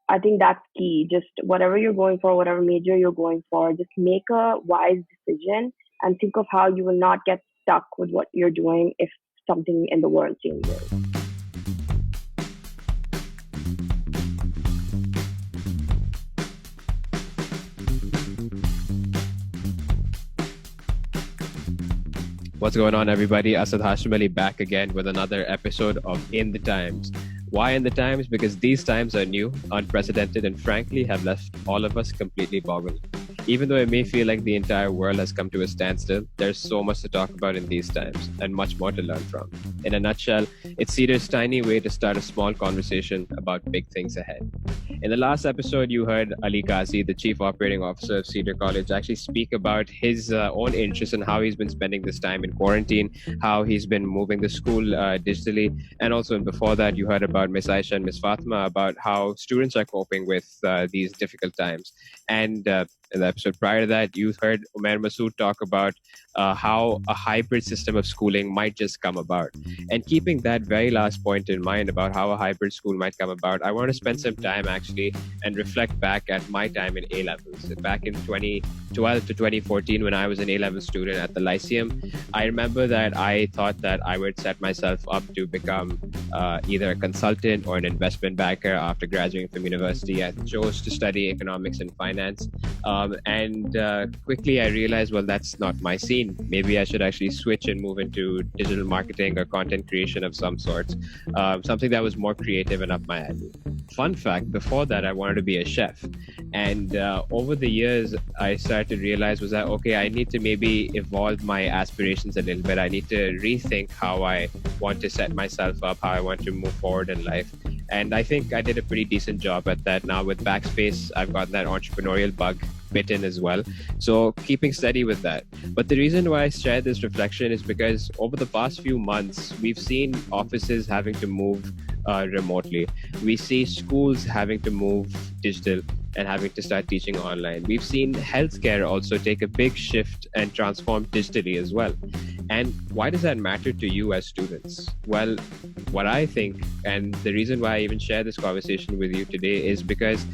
I think that's key. Just whatever you're going for, whatever major you're going for, just make a wise decision and think of how you will not get stuck with what you're doing if something in the world changes. What's going on, everybody? Asad Hashamali back again with another episode of In the Times. Why In the Times? Because these times are new, unprecedented, and frankly have left all of us completely boggled. Even though it may feel like the entire world has come to a standstill, there's so much to talk about in these times and much more to learn from. In a nutshell, it's Cedar's tiny way to start a small conversation about big things ahead. In the last episode, you heard Ali Ghazi, the Chief Operating Officer of Cedar College, actually speak about his own interest in how he's been spending this time in quarantine, how he's been moving the school digitally, and also before that, you heard about Miss Aisha and Miss Fatima about how students are coping with these difficult times. And in the episode prior to that, you heard Umair Masood talk about how a hybrid system of schooling might just come about. And keeping that very last point in mind about how a hybrid school might come about, I want to spend some time actually and reflect back at my time in A-levels. Back in 2012 to 2014, when I was an A-level student at the Lyceum, I remember that I thought that I would set myself up to become either a consultant or an investment banker after graduating from university. I chose to study economics and finance. Quickly I realized, well, that's not my scene. Maybe I should actually switch and move into digital marketing or content creation of some sort, something that was more creative and up my alley. Fun fact, before that, I wanted to be a chef. And over the years, I started to realize was that, okay, I need to maybe evolve my aspirations a little bit. I need to rethink how I want to set myself up, how I want to move forward in life. And I think I did a pretty decent job at that. Now with BackSpace, I've got that entrepreneurial bug bit in as well. So keeping steady with that. But the reason why I share this reflection is because over the past few months, we've seen offices having to move remotely. We see schools having to move digital and having to start teaching online. We've seen healthcare also take a big shift and transform digitally as well. And why does that matter to you as students? Well, what I think, and the reason why I even share this conversation with you today is because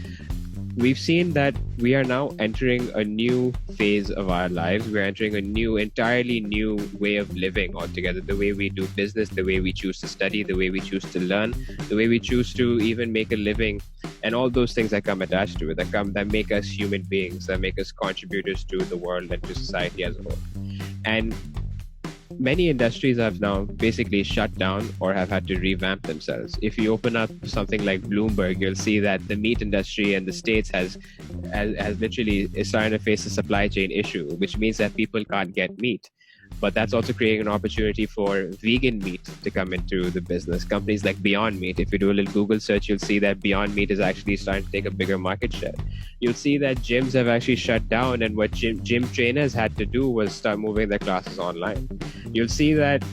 we've seen that we are now entering a new phase of our lives. We're entering a entirely new way of living altogether. The way we do business, the way we choose to study, the way we choose to learn, the way we choose to even make a living, and all those things that come attached to it, that make us human beings, that make us contributors to the world and to society as a whole. And many industries have now basically shut down or have had to revamp themselves. If you open up something like Bloomberg, you'll see that the meat industry in the States has literally is starting to face a supply chain issue, which means that people can't get meat. But that's also creating an opportunity for vegan meat to come into the business. Companies like Beyond Meat, if you do a little Google search, you'll see that Beyond Meat is actually starting to take a bigger market share. You'll see that gyms have actually shut down, and what gym trainers had to do was start moving their classes online. You'll see that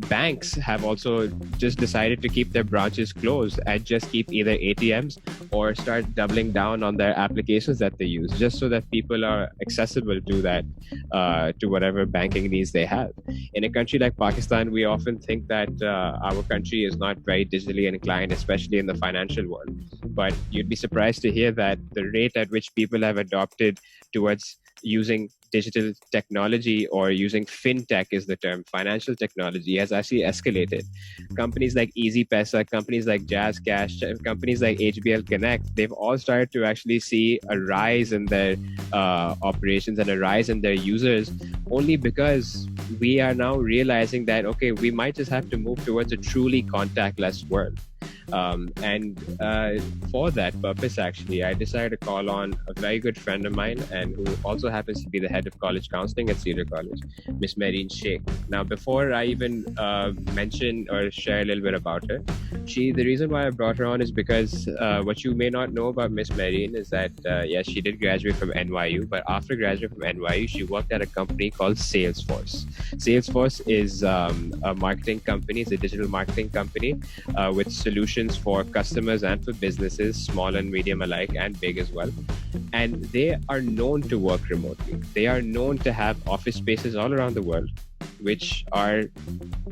banks have also just decided to keep their branches closed and just keep either ATMs or start doubling down on their applications that they use, just so that people are accessible to that, to whatever banking needs they have. In a country like Pakistan, we often think that our country is not very digitally inclined, especially in the financial world. But you'd be surprised to hear that the rate at which people have adopted towards using digital technology, or using fintech is the term, financial technology, has actually escalated. Companies like EasyPesa, companies like Jazz Cash, companies like HBL Connect, they've all started to actually see a rise in their operations and a rise in their users, only because we are now realizing that, okay, we might just have to move towards a truly contactless world. For that purpose, actually, I decided to call on a very good friend of mine, and who also happens to be the head of college counseling at Cedar College, Miss Mehreen Sheikh. Now, before I even mention or share a little bit about her, the reason why I brought her on is because what you may not know about Miss Mehreen is that, yes, she did graduate from NYU, but after graduating from NYU, she worked at a company called Salesforce. Salesforce is a marketing company, it's a digital marketing company with solutions for customers and for businesses, small and medium alike, and big as well. And they are known to work remotely. They are known to have office spaces all around the world. which are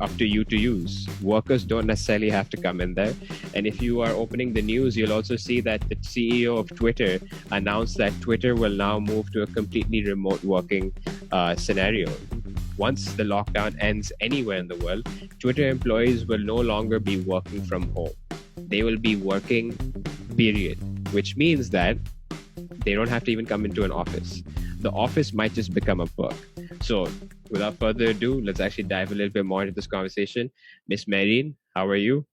up to you to use. Workers don't necessarily have to come in there. And if you are opening the news, you'll also see that the CEO of Twitter announced that Twitter will now move to a completely remote working scenario. Once the lockdown ends anywhere in the world, Twitter employees will no longer be working from home. They will be working, period, which means that they don't have to even come into an office. The office might just become a perk. So, without further ado, let's actually dive a little bit more into this conversation. Miss Mehreen, how are you?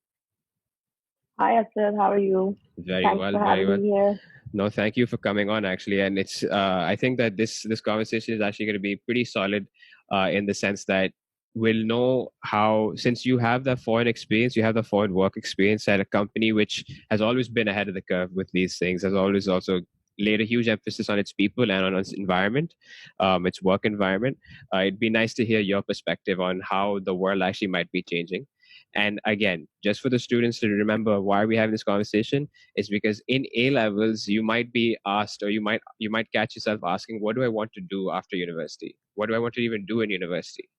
Hi, Asad. How are you? Very Thanks well, for very having well. me here. No, thank you for coming on. Actually, and it's I think that this conversation is actually going to be pretty solid, in the sense that we'll know how, since you have that foreign experience, you have the foreign work experience at a company which has always been ahead of the curve with these things, has always also laid a huge emphasis on its people and on its environment, its work environment. It'd be nice to hear your perspective on how the world actually might be changing. And again, just for the students to remember why are we having this conversation, is because in A levels you might be asked, or you might catch yourself asking, what do I want to do after university? What do I want to even do in university?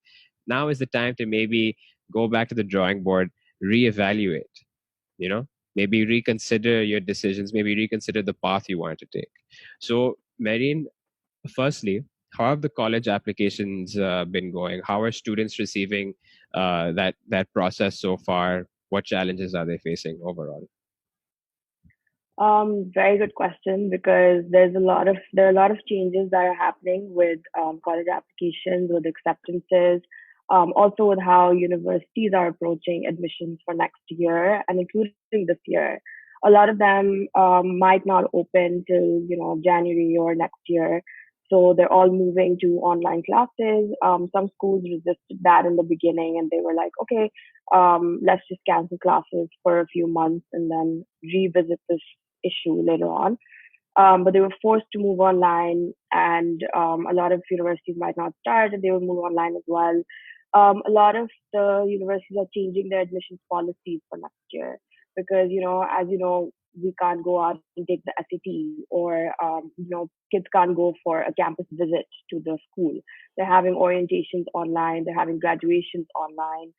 Now is the time to maybe go back to the drawing board, reevaluate, you know, maybe reconsider your decisions, maybe reconsider the path you want to take. So, Mehreen, firstly, how have the college applications been going? How are students receiving that process so far? What challenges are they facing overall? Very good question because there are a lot of changes that are happening with college applications, with acceptances, also with how universities are approaching admissions for next year and including this year. A lot of them might not open till January or next year, so they're all moving to online classes. Some schools resisted that in the beginning, and they were like, okay, let's just cancel classes for a few months and then revisit this issue later on. But they were forced to move online, and a lot of universities might not start, and they will move online as well. A lot of the universities are changing their admissions policies for next year because, as you know, we can't go out and take the SAT, or kids can't go for a campus visit to the school. They're having orientations online, they're having graduations online,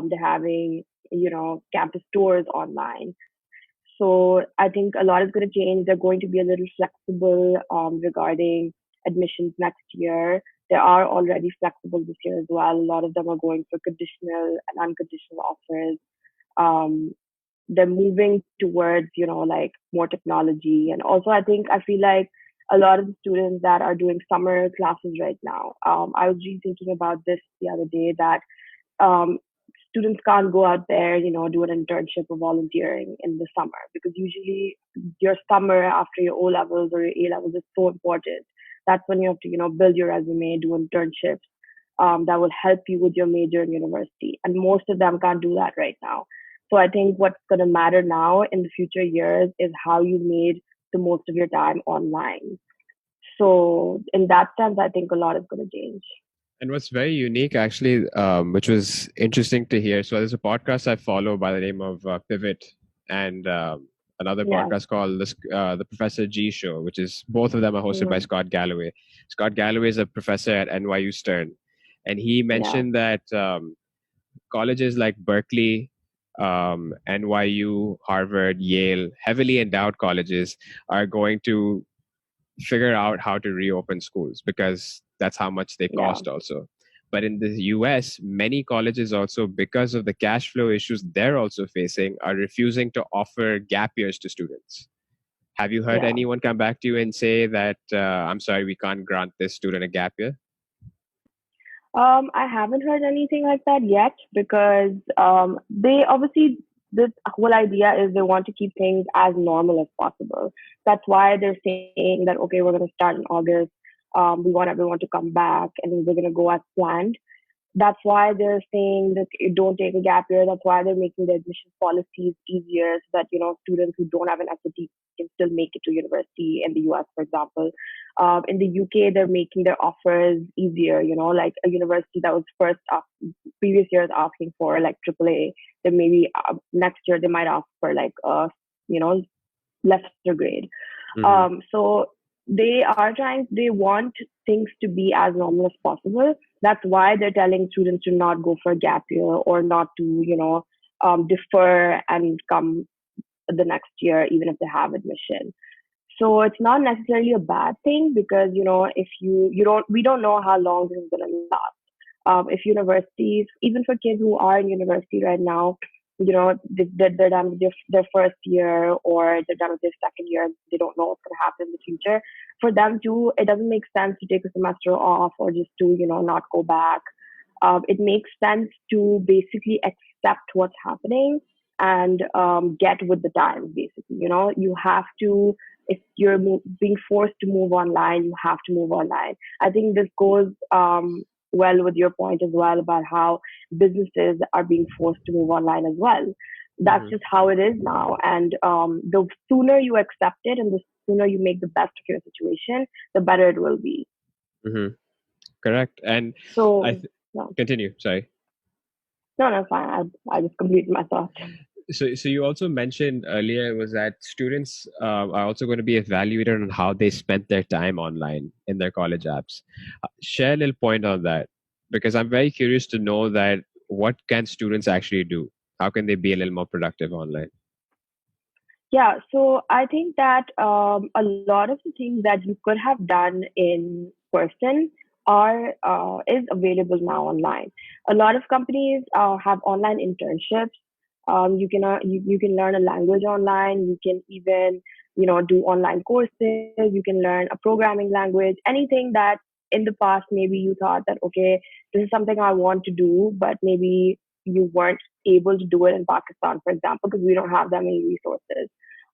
they're having campus tours online. So I think a lot is going to change. They're going to be a little flexible regarding admissions next year. They are already flexible this year as well. A lot of them are going for conditional and unconditional offers. Um, they're moving towards, like more technology. And also, I feel like a lot of the students that are doing summer classes right now, I was really thinking about this the other day that um, students can't go out there, do an internship or volunteering in the summer because usually your summer after your O levels or your A levels is so important. That's when you have to, build your resume, do internships that will help you with your major in university. And most of them can't do that right now. So I think what's going to matter now in the future years is how you made the most of your time online. So in that sense, I think a lot is going to change. And what's very unique, actually, which was interesting to hear. So there's a podcast I follow by the name of Pivot, and another Yeah. podcast called the Professor G Show, which is both of them are hosted by Mm-hmm. Scott Galloway. Scott Galloway is a professor at NYU Stern, and he Yeah. mentioned that colleges like Berkeley, NYU, Harvard, Yale, heavily endowed colleges are going to figure out how to reopen schools because that's how much they Yeah. cost also. But in the US, many colleges also, because of the cash flow issues they're also facing, are refusing to offer gap years to students. Have you heard Yeah. anyone come back to you and say that, I'm sorry, we can't grant this student a gap year? I haven't heard anything like that yet because they obviously, this whole idea is they want to keep things as normal as possible. That's why they're saying that okay, we're going to start in August. We want everyone to come back, and we're going to go as planned. That's why they're saying that you don't take a gap year. That's why they're making the admissions policies easier so that, students who don't have an SAT can still make it to university in the US, for example. In the UK, they're making their offers easier, like a university that was previous years asking for like AAA, then maybe next year they might ask for like you know, lesser grade. Mm-hmm. So they want things to be as normal as possible. That's why they're telling students to not go for a gap year or not to, defer and come the next year, even if they have admission. So it's not necessarily a bad thing because, if you don't, we don't know how long this is going to last. If universities, even for kids who are in university right now, they're done with their first year or they're done with their second year, they don't know what's going to happen in the future. For them too, it doesn't make sense to take a semester off or just to, not go back. It makes sense to basically accept what's happening and get with the times. Basically, you have to. If you're being forced to move online, you have to move online. I think this goes well with your point as well about how businesses are being forced to move online as well. That's Mm-hmm. just how it is now. And the sooner you accept it and the sooner you make the best of your situation, the better it will be. Mm-hmm. Correct. And I So, th- no, continue. Sorry. no, fine. I just completed my thought. So you also mentioned earlier was that students are also going to be evaluated on how they spent their time online in their college apps. Share a little point on that because I'm very curious to know that what can students actually do? How can they be a little more productive online? Yeah, so I think that a lot of the things that you could have done in person are is available now online. A lot of companies have online internships. You can learn a language online. You can even do online courses. You can learn a programming language. Anything that in the past maybe you thought that okay, this is something I want to do, but maybe you weren't able to do it in Pakistan, for example, because we don't have that many resources.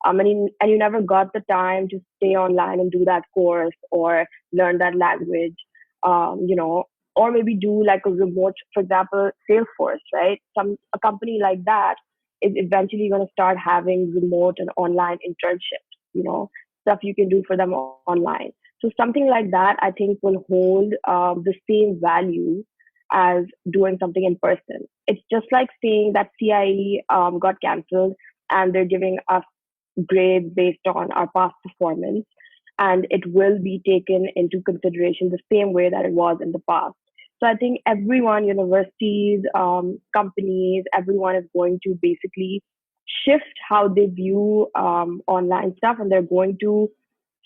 And you never got the time to stay online and do that course or learn that language, or maybe do like a remote, for example, Salesforce, right? A company like that is eventually going to start having remote and online internships, stuff you can do for them online. So something like that, I think, will hold the same value as doing something in person. It's just like saying that CIE got cancelled and they're giving us grades based on our past performance, and it will be taken into consideration the same way that it was in the past. So I think everyone, universities, companies, everyone is going to basically shift how they view online stuff, and they're going to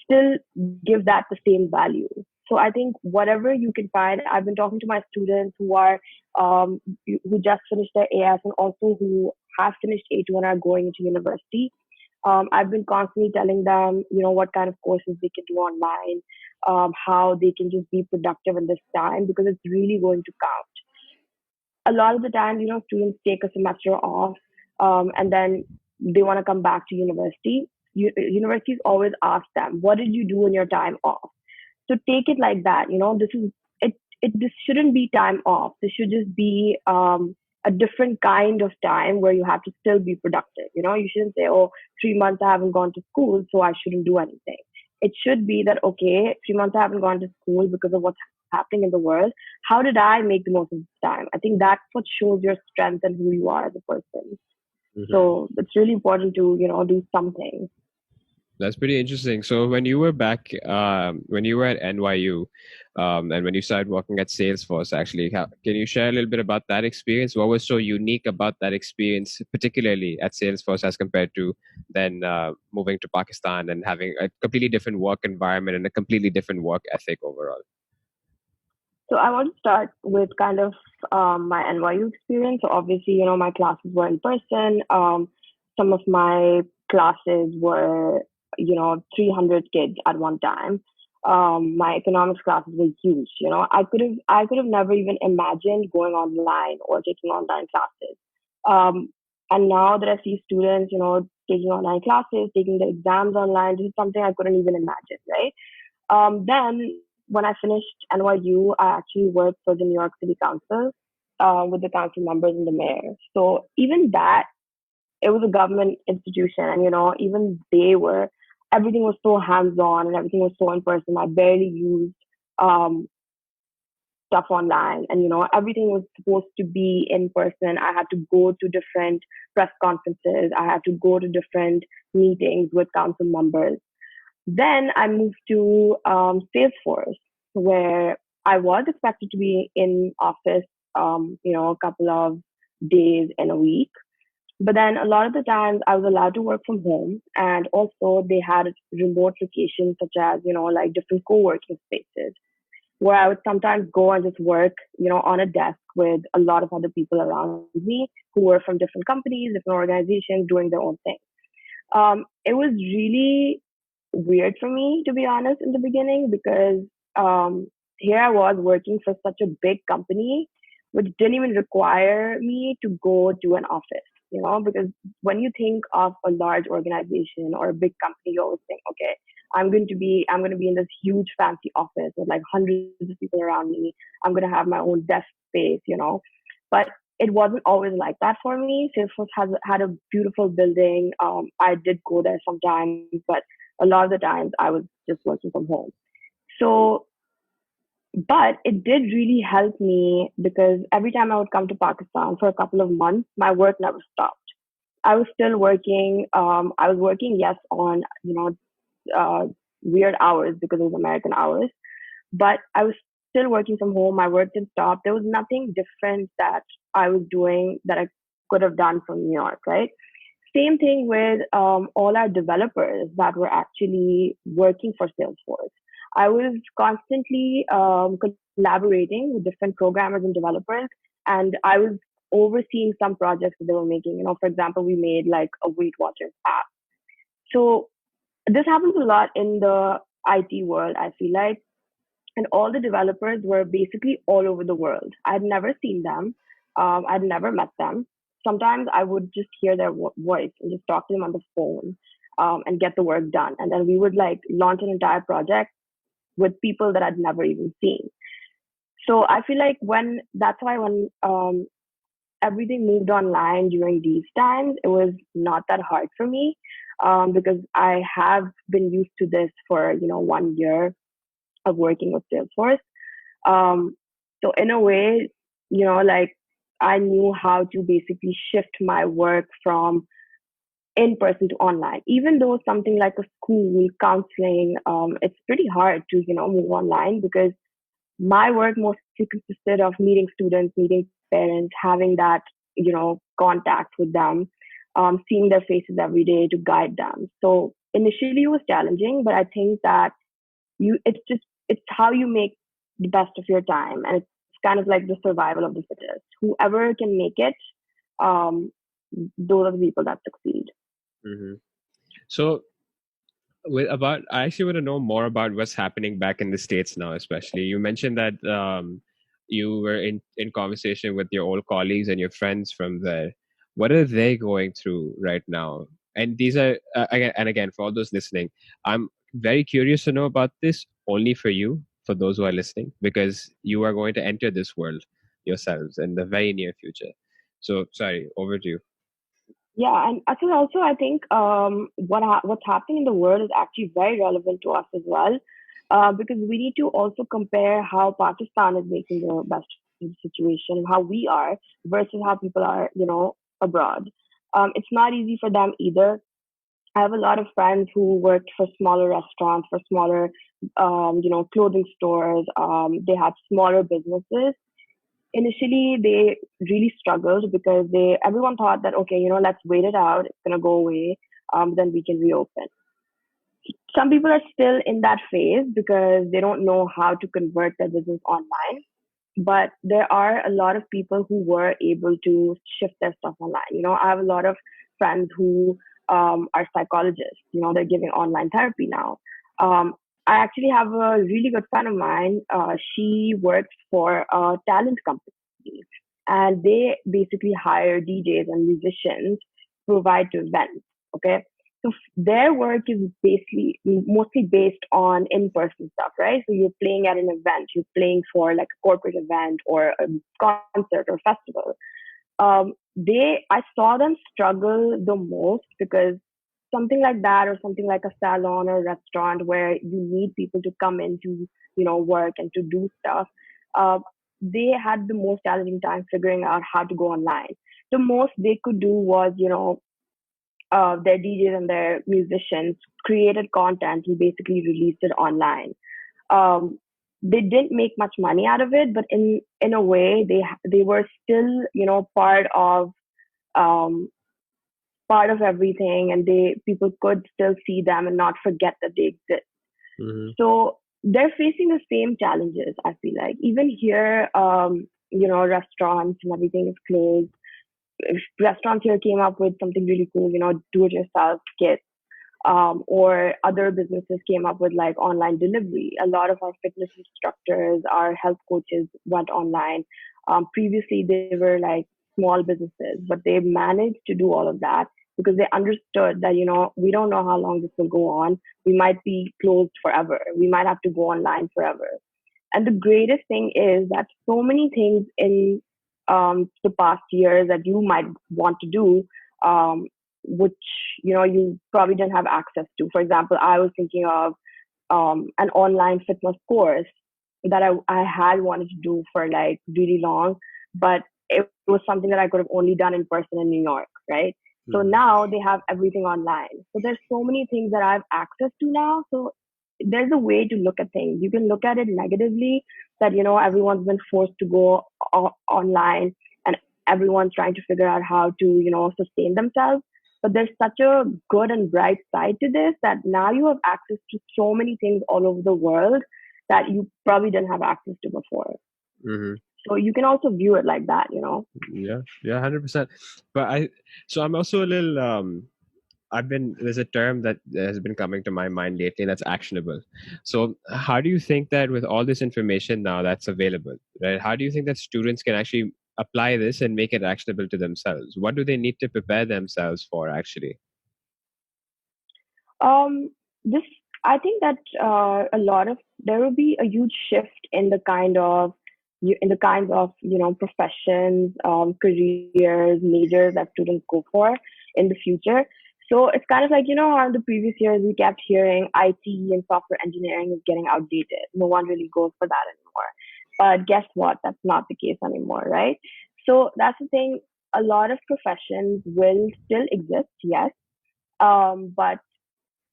still give that the same value. So I think whatever you can find, I've been talking to my students who just finished their AS and also who have finished A2 and are going into university. I've been constantly telling them, what kind of courses they can do online, how they can just be productive in this time because it's really going to count. A lot of the time, students take a semester off, and then they want to come back to university. Universities always ask them, what did you do in your time off? So take it like that. This is it. This shouldn't be time off. This should just be a different kind of time where you have to still be productive. You shouldn't say, "Oh, 3 months I haven't gone to school, so I shouldn't do anything." It should be that okay, 3 months I haven't gone to school because of what's happening in the world. How did I make the most of this time? I think that's what shows your strength and who you are as a person. Mm-hmm. So it's really important to do something. That's pretty interesting. So when you were back, when you were at NYU, and when you started working at Salesforce, actually, can you share a little bit about that experience? What was so unique about that experience, particularly at Salesforce, as compared to then moving to Pakistan and having a completely different work environment and a completely different work ethic overall? So I want to start with kind of my NYU experience. So obviously, my classes were in person. Some of my classes were, 300 kids at one time. My economics classes were huge. I could have never even imagined going online or taking online classes. Um, and now that I see students, taking online classes, taking the exams online, this is something I couldn't even imagine, right? Then when I finished NYU, I actually worked for the New York City Council with the council members and the mayor. So even that, it was a government institution, and even everything was so hands-on and everything was so in person. I barely used um, stuff online, and everything was supposed to be in person. I had to go to different press conferences. I had to go to different meetings with council members. Then I moved to Salesforce, where I was expected to be in office, a couple of days in a week. But then a lot of the times I was allowed to work from home, and also they had remote locations such as, like different co-working spaces where I would sometimes go and just work, on a desk with a lot of other people around me who were from different companies, different organizations doing their own thing. It was really weird for me, to be honest, in the beginning because here I was working for such a big company, which didn't even require me to go to an office, because when you think of a large organization or a big company, you always think, okay, I'm going to be in this huge fancy office with like hundreds of people around me. I'm going to have my own desk space. But it wasn't always like that for me. Salesforce has had a beautiful building. I did go there sometimes, but a lot of the times I was just working from home. So, but it did really help me because every time I would come to Pakistan for a couple of months, my work never stopped. I was still working. I was working, yes, on weird hours because it was American hours, but I was still working from home. My work didn't stop. There was nothing different that I was doing that I could have done from New York, right? Same thing with all our developers that were actually working for Salesforce. I was constantly collaborating with different programmers and developers, and I was overseeing some projects that they were making. For example, we made like a Weight Watchers app. So this happens a lot in the IT world, I feel like. And all the developers were basically all over the world. I'd never seen them. I'd never met them. Sometimes I would just hear their voice and just talk to them on the phone and get the work done. And then we would like launch an entire project with people that I'd never even seen. So I feel like when that's why when everything moved online during these times, it was not that hard for me because I have been used to this for 1 year of working with Salesforce. So in a way, like I knew how to basically shift my work from in person to online. Even though something like a school counseling, it's pretty hard to move online because my work mostly consisted of meeting students, meeting parents, having that contact with them, seeing their faces every day to guide them. So initially it was challenging, but I think that it's how you make the best of your time, and it's kind of like the survival of the fittest. Whoever can make it, um, those are the people that succeed. Mm-hmm. So, I actually want to know more about what's happening back in the States now, especially. You mentioned that you were in conversation with your old colleagues and your friends from there. What are they going through right now? And these are, again, for all those listening, I'm very curious to know about this only for you, for those who are listening, because you are going to enter this world yourselves in the very near future. So, sorry, over to you. Yeah, and also I think what's happening in the world is actually very relevant to us as well, because we need to also compare how Pakistan is making the best of the situation, how we are versus how people are, abroad. It's not easy for them either. I have a lot of friends who worked for smaller restaurants, for smaller, clothing stores. They had smaller businesses. Initially, they really struggled because everyone thought that okay, let's wait it out. It's gonna go away. Then we can reopen. Some people are still in that phase because they don't know how to convert their business online. But there are a lot of people who were able to shift their stuff online. I have a lot of friends who are psychologists. They're giving online therapy now. I actually have a really good friend of mine. She works for a talent company, and they basically hire DJs and musicians to provide to events. Okay. So their work is basically mostly based on in-person stuff, right? So you're playing at an event, you're playing for like a corporate event or a concert or festival. I saw them struggle the most because something like that or something like a salon or restaurant where you need people to come in to work and to do stuff, uh, they had the most challenging time figuring out how to go online. The most they could do was their DJs and their musicians created content and basically released it online. um, they didn't make much money out of it, but in a way they were still, um, part of everything, and they people could still see them and not forget that they exist. Mm-hmm. So they're facing the same challenges. I feel like even here, restaurants and everything is closed. If restaurants here came up with something really cool, do it yourself kits, or other businesses came up with like online delivery. A lot of our fitness instructors, our health coaches went online. Previously, they were like small businesses, but they managed to do all of that because they understood that, we don't know how long this will go on. We might be closed forever. We might have to go online forever. And the greatest thing is that so many things in the past years that you might want to do, um, which you probably didn't have access to. For example, I was thinking of an online fitness course that I had wanted to do for like really long, but it was something that I could have only done in person in New York, right? So Mm-hmm. now they have everything online. So there's so many things that I have access to now. So there's a way to look at things. You can look at it negatively that, everyone's been forced to go online, and everyone's trying to figure out how to, sustain themselves. But there's such a good and bright side to this that now you have access to so many things all over the world that you probably didn't have access to before. Mm-hmm. So you can also view it like that. Yeah, 100%. But so I'm also a little there's a term that has been coming to my mind lately, that's actionable. So how do you think that with all this information now that's available, right? How do you think that students can actually apply this and make it actionable to themselves? What do they need to prepare themselves for actually? Um, this I think that a lot of there will be a huge shift in the kinds of professions, careers, majors that students go for in the future. So it's kind of like how in the previous years we kept hearing IT and software engineering is getting outdated. No one really goes for that anymore. But guess what? That's not the case anymore, right? So that's the thing. A lot of professions will still exist, yes, but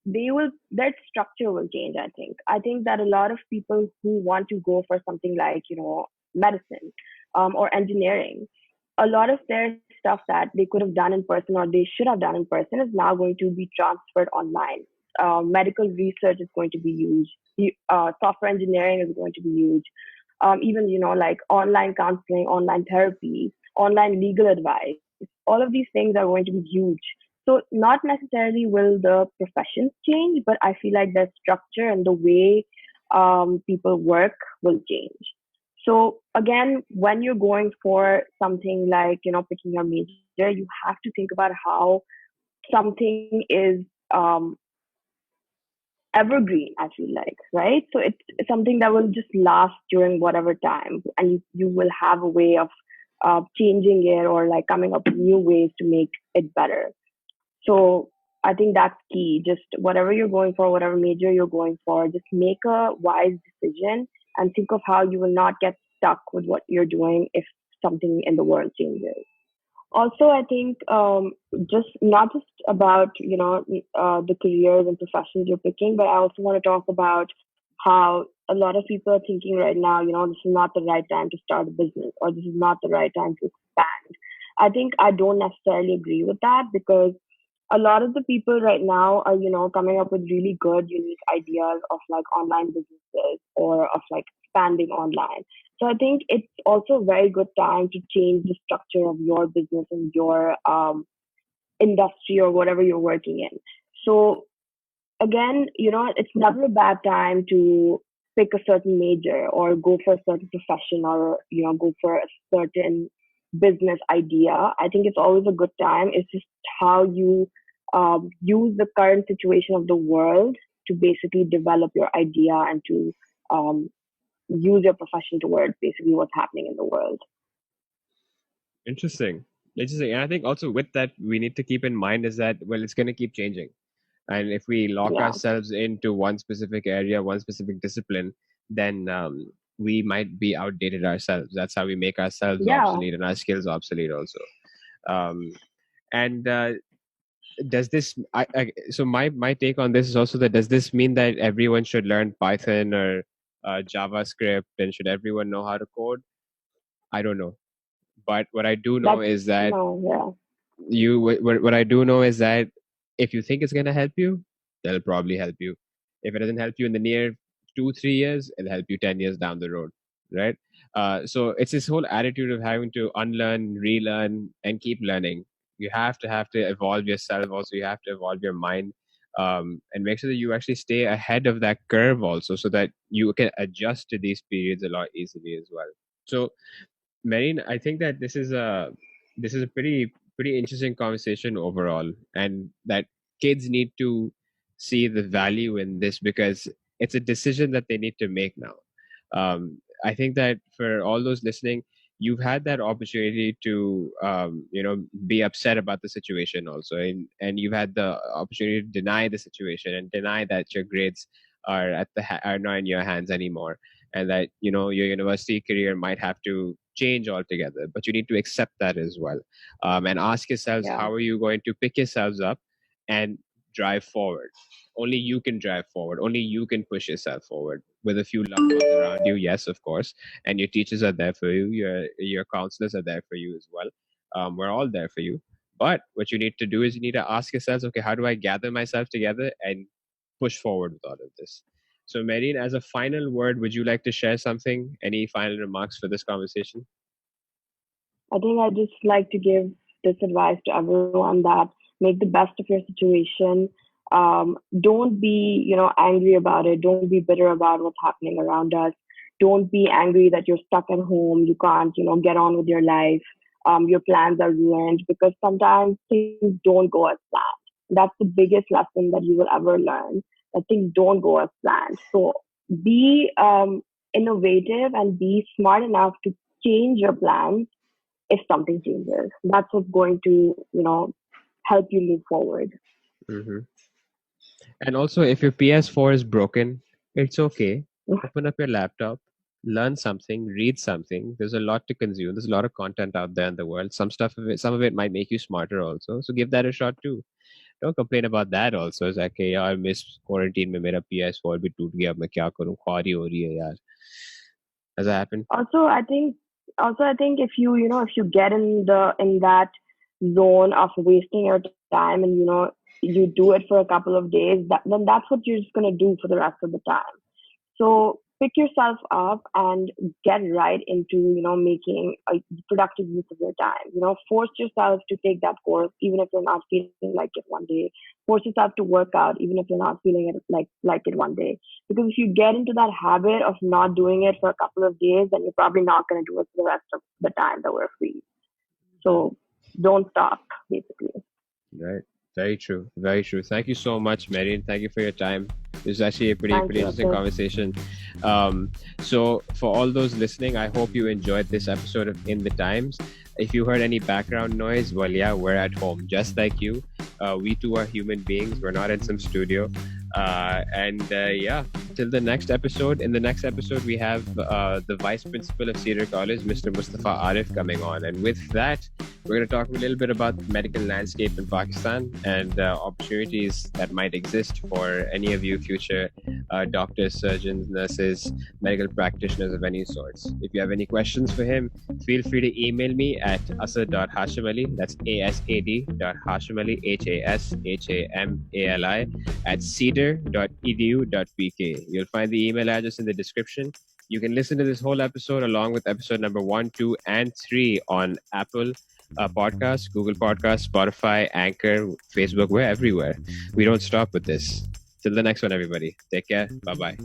that structure will change. I think that a lot of people who want to go for something like medicine, or engineering, a lot of their stuff that they could have done in person or they should have done in person is now going to be transferred online. Medical research is going to be huge. Software engineering is going to be huge. Even like online counseling, online therapy, online legal advice, all of these things are going to be huge. So not necessarily will the professions change, but I feel like the structure and the way people work will change. So again, when you're going for something like picking your major, you have to think about how something is um, evergreen. I feel like, right? So it's something that will just last during whatever time, and you will have a way of changing it or like coming up with new ways to make it better. So I think that's key. Just whatever you're going for, whatever major you're going for, just make a wise decision and think of how you will not get stuck with what you're doing if something in the world changes. Also, I think just not just about the careers and professions you're picking, but I also want to talk about how a lot of people are thinking right now. This is not the right time to start a business, or this is not the right time to expand. I think I don't necessarily agree with that because a lot of the people right now are coming up with really good unique ideas of like online businesses or of like expanding online. So I think it's also a very good time to change the structure of your business and your industry or whatever you're working in. So again, it's never a bad time to pick a certain major or go for a certain profession or, go for a certain business idea. I think it's always a good time. It's just how you use the current situation of the world to basically develop your idea and to um, use your profession towards basically what's happening in the world. Interesting. Interesting. And I think also with that, we need to keep in mind is that, well, it's going to keep changing. And if we lock Yeah. ourselves into one specific area, one specific discipline, then we might be outdated ourselves. That's how we make ourselves Yeah. obsolete and our skills obsolete also. Um, and does this, so my take on this is also that does this mean that everyone should learn Python or JavaScript and should everyone know how to code? I don't know. But what I do know That's is that no, yeah. what I do know is that if you think it's going to help you, they'll probably help you. If it doesn't help you in the near 2 3 years, it'll help you 10 years down the road, right? So it's this whole attitude of having to unlearn, relearn, and keep learning. You have to evolve yourself. Also, you have to evolve your mind, and make sure that you actually stay ahead of that curve, also, so that you can adjust to these periods a lot easily as well. So Mehreen, I think that this is a pretty interesting conversation overall, and that kids need to see the value in this because it's a decision that they need to make now. I think that for all those listening, you've had that opportunity to be upset about the situation also, and you've had the opportunity to deny the situation and deny that your grades are not in your hands anymore, and that your university career might have to change altogether, but you need to accept that as well, and ask yourselves, Yeah. how are you going to pick yourselves up and drive forward? Only you can drive forward, only you can push yourself forward with a few loved ones around you, yes, of course, and your teachers are there for you, your counselors are there for you as well. We're all there for you, but what you need to do is you need to ask yourselves, okay, how do I gather myself together and push forward with all of this? So, Mehreen, as a final word, would you like to share something? Any final remarks for this conversation? I think I just like to give this advice to everyone that make the best of your situation. Don't be, angry about it. Don't be bitter about what's happening around us. Don't be angry that you're stuck at home. You can't, get on with your life. Your plans are ruined because sometimes things don't go as planned. That's the biggest lesson that you will ever learn. That things don't go as planned. So be innovative and be smart enough to change your plans if something changes. That's what's going to, help you move forward. Hmm. And also, if your PS4 is broken, it's okay. Open up your laptop, learn something, read something. There's a lot to consume. There's a lot of content out there in the world. Some of it might make you smarter also. So give that a shot too. Don't complain about that also. It's like, hey, यार miss quarantine में मेरा PS4 भी टूट गया, अब मैं क्या करूं, ख्वारी हो रही है यार. Has that happened? also i think also I think if you get in that zone of wasting your time and you do it for a couple of days, then that's what you're just going to do for the rest of the time. So pick yourself up and get right into, making a productive use of your time. Force yourself to take that course, even if you're not feeling like it one day. Force yourself to work out, even if you're not feeling it like it one day. Because if you get into that habit of not doing it for a couple of days, then you're probably not going to do it for the rest of the time that we're free. So don't stop, basically. Right. Very true. Very true. Thank you so much, Mehreen. Thank you for your time. This is actually a pretty Thank pretty you, interesting Asad. conversation. So for all those listening, I hope you enjoyed this episode of In the Times. If you heard any background noise, well, yeah, we're at home, just like you. We too are human beings. We're not in some studio. Yeah, till the next episode. In the next episode, we have the vice principal of Cedar College, Mr. Mustafa Arif, coming on. And with that, we're going to talk a little bit about the medical landscape in Pakistan and opportunities that might exist for any of you future doctors, surgeons, nurses, medical practitioners of any sorts. If you have any questions for him, feel free to email me at asad.hashamali, that's asad.hashamali, HASHAMALI, at cedar.edu.pk. You'll find the email address in the description. You can listen to this whole episode along with episode number 1, 2, and 3 on Apple Podcasts, Google Podcasts, Spotify, Anchor, Facebook. We're everywhere. We don't stop with this. Till the next one, everybody. Take care. Bye bye.